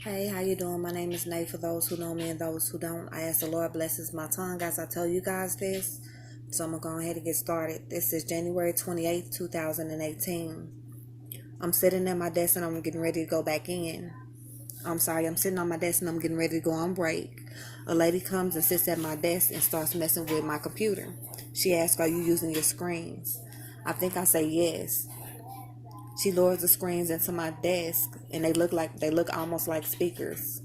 Hey, how you doing? My name is Nate. For those who know me and those who don't, I ask the Lord blesses my tongue as I tell you guys this. So I'm gonna go ahead and get started. This is January 28th, 2018. I'm sitting at my desk and I'm getting ready to go back in. I'm sitting on my desk and I'm getting ready to go on break. A lady comes and sits at my desk and starts messing with my computer. She asks, "Are you using your screens?" I think I say yes. She lowers the screens into my desk and they look almost like speakers.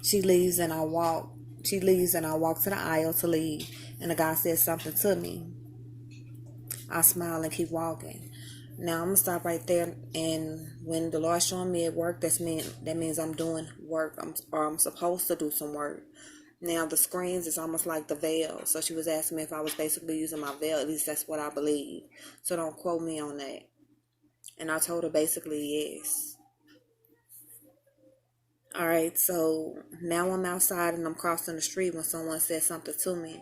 She leaves and I walk. She leaves and I walk to the aisle to leave. And the guy says something to me. I smile and keep walking. Now I'm gonna stop right there. And when the Lord's showing me at work, that means I'm doing work. I'm supposed to do some work. Now the screens is almost like the veil. So she was asking me if I was basically using my veil. At least that's what I believe. So don't quote me on that. And I told her basically yes. All right, so now I'm outside and I'm crossing the street when someone says something to me.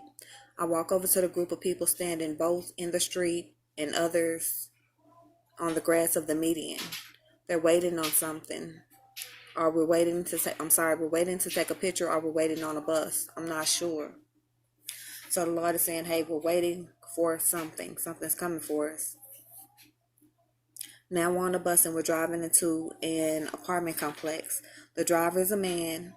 I walk over to the group of people standing both in the street and others on the grass of the median. They're waiting on something. Or we're waiting to take a picture or we're waiting on a bus. I'm not sure. So the Lord is saying, hey, we're waiting for something. Something's coming for us. Now we're on the bus and we're driving into an apartment complex. The driver is a man.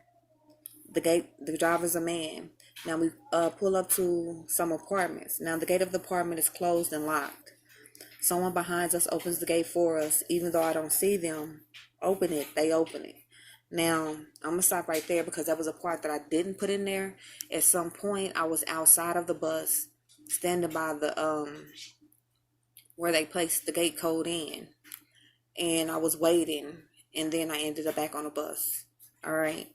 The driver's a man. Now we pull up to some apartments. Now the gate of the apartment is closed and locked. Someone behind us opens the gate for us. Even though I don't see them open it, they open it. Now I'm gonna stop right there because that was a part that I didn't put in there. At some point I was outside of the bus, standing by the where they placed the gate code in, and I was waiting, and then I ended up back on the bus. All right.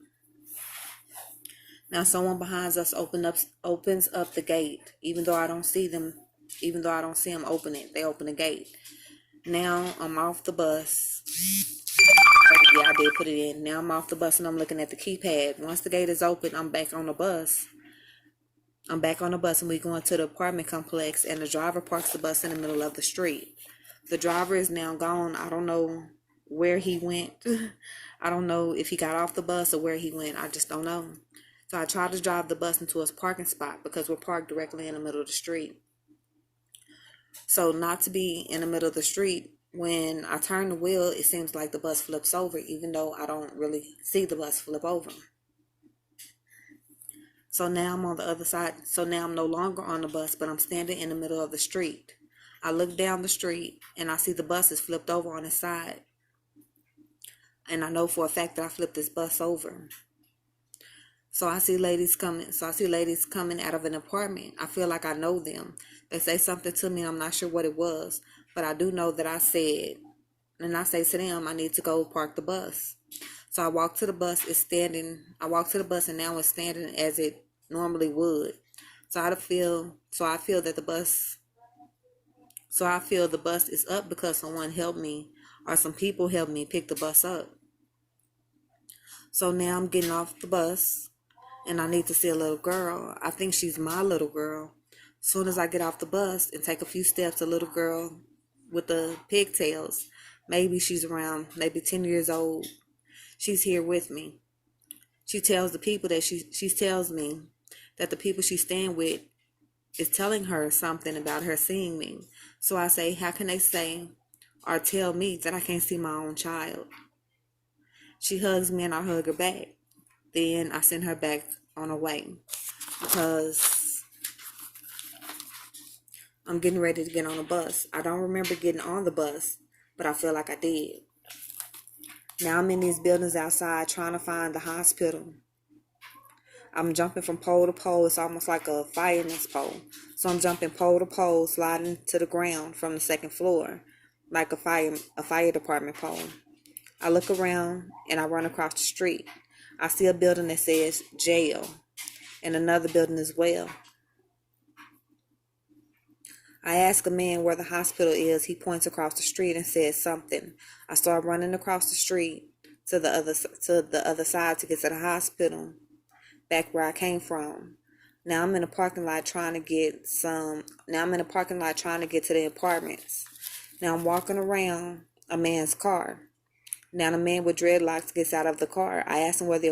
Now someone behind us opens up the gate, even though I don't see them, even though I don't see them open it. They open the gate. Now I'm off the bus. Yeah, I did put it in. Now I'm off the bus and I'm looking at the keypad. Once the gate is open, I'm back on the bus. I'm back on the bus and we go into the apartment complex and the driver parks the bus in the middle of the street. The driver is now gone. I don't know where he went. I don't know if he got off the bus or where he went. I just don't know. So I tried to drive the bus into a parking spot because we're parked directly in the middle of the street. So not to be in the middle of the street, when I turn the wheel, it seems like the bus flips over, even though I don't really see the bus flip over. So now I'm on the other side. So now I'm no longer on the bus, but I'm standing in the middle of the street. I look down the street and I see the bus is flipped over on its side. And I know for a fact that I flipped this bus over. So I see ladies coming. So I see ladies coming out of an apartment. I feel like I know them. They say something to me. I'm not sure what it was, but I do know that I said, and I say to them, I need to go park the bus. So I walk to the bus. It's standing. I walk to the bus, and now it's standing as it normally would. I feel that the bus. So I feel the bus is up because someone helped me, or some people helped me pick the bus up. So now I'm getting off the bus and I need to see a little girl. I think she's my little girl. As soon as I get off the bus and take a few steps, a little girl with the pigtails, maybe she's around maybe 10 years old. She's here with me. She tells the people that she tells me that the people she's staying with is telling her something about her seeing me. So I say, how can they say or tell me that I can't see my own child? She hugs me and I hug her back. Then I send her back on her way because I'm getting ready to get on a bus. I don't remember getting on the bus, but I feel like I did. Now I'm in these buildings outside trying to find the hospital. I'm jumping from pole to pole. It's almost like a fireman's pole. So I'm jumping pole to pole, sliding to the ground from the second floor, like a fire department pole. I look around and I run across the street. I see a building that says jail and another building as well. I ask a man where the hospital is. He points across the street and says something. I start running across the street to the other side to get to the hospital, back where I came from. Now I'm in a parking lot trying to get to the apartments. Now I'm walking around a man's car. Now the man with dreadlocks gets out of the car. I asked him where the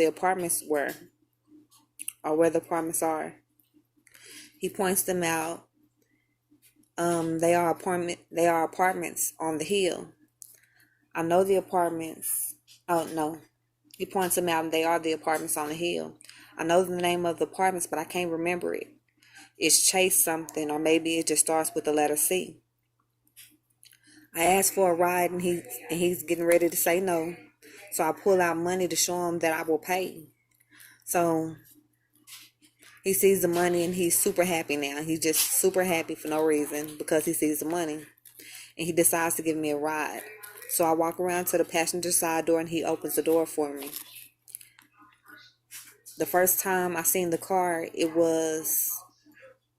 apartments were, or where the apartments are. He points them out. They are apartments on the hill. I know the apartments. Oh no. He points them out and they are the apartments on the hill. I know the name of the apartments, but I can't remember it. It's Chase something, or maybe it just starts with the letter C. I asked for a ride and he's getting ready to say no. So I pull out money to show him that I will pay. So he sees the money and he's super happy now. He's just super happy for no reason because he sees the money. And he decides to give me a ride. So I walk around to the passenger side door and he opens the door for me. The first time I seen the car, it was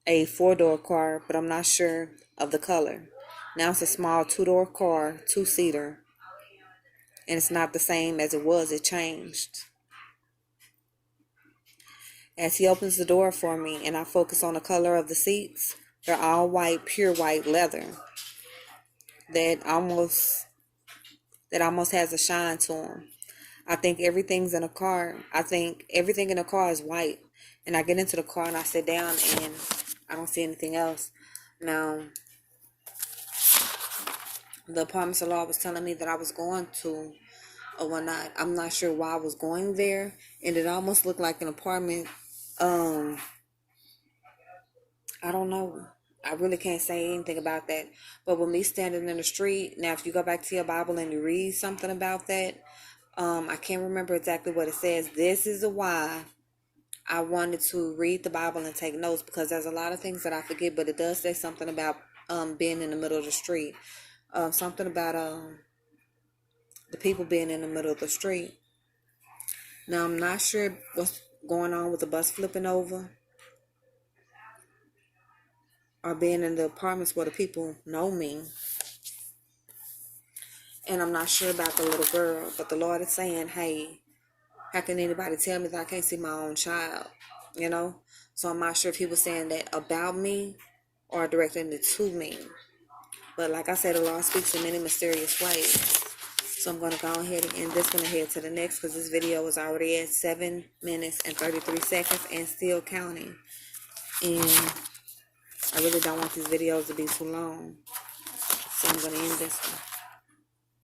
a 4-door car, but I'm not sure of the color. Now it's a small 2-door car, 2-seater, and it's not the same as it was. It changed. As he opens the door for me and I focus on the color of the seats, they're all white, pure white leather that almost has a shine to them. I think everything in the car is white. And I get into the car and I sit down and I don't see anything else. Now, the apartments law was telling me that I was going to or whatnot. I'm not sure why I was going there. And it almost looked like an apartment. I don't know. I really can't say anything about that. But with me standing in the street, now if you go back to your Bible and you read something about that, I can't remember exactly what it says. This is why I wanted to read the Bible and take notes, because there's a lot of things that I forget, but it does say something about being in the middle of the street. Something about the people being in the middle of the street. Now, I'm not sure what's going on with the bus flipping over or being in the apartments where the people know me. And I'm not sure about the little girl, but the Lord is saying, hey, how can anybody tell me that I can't see my own child? You know? So I'm not sure if he was saying that about me or directing it to me. But like I said, the Lord speaks in many mysterious ways. So I'm going to go ahead and end this one and head to the next, because this video is already at 7 minutes and 33 seconds and still counting. And I really don't want these videos to be too long. So I'm going to end this one.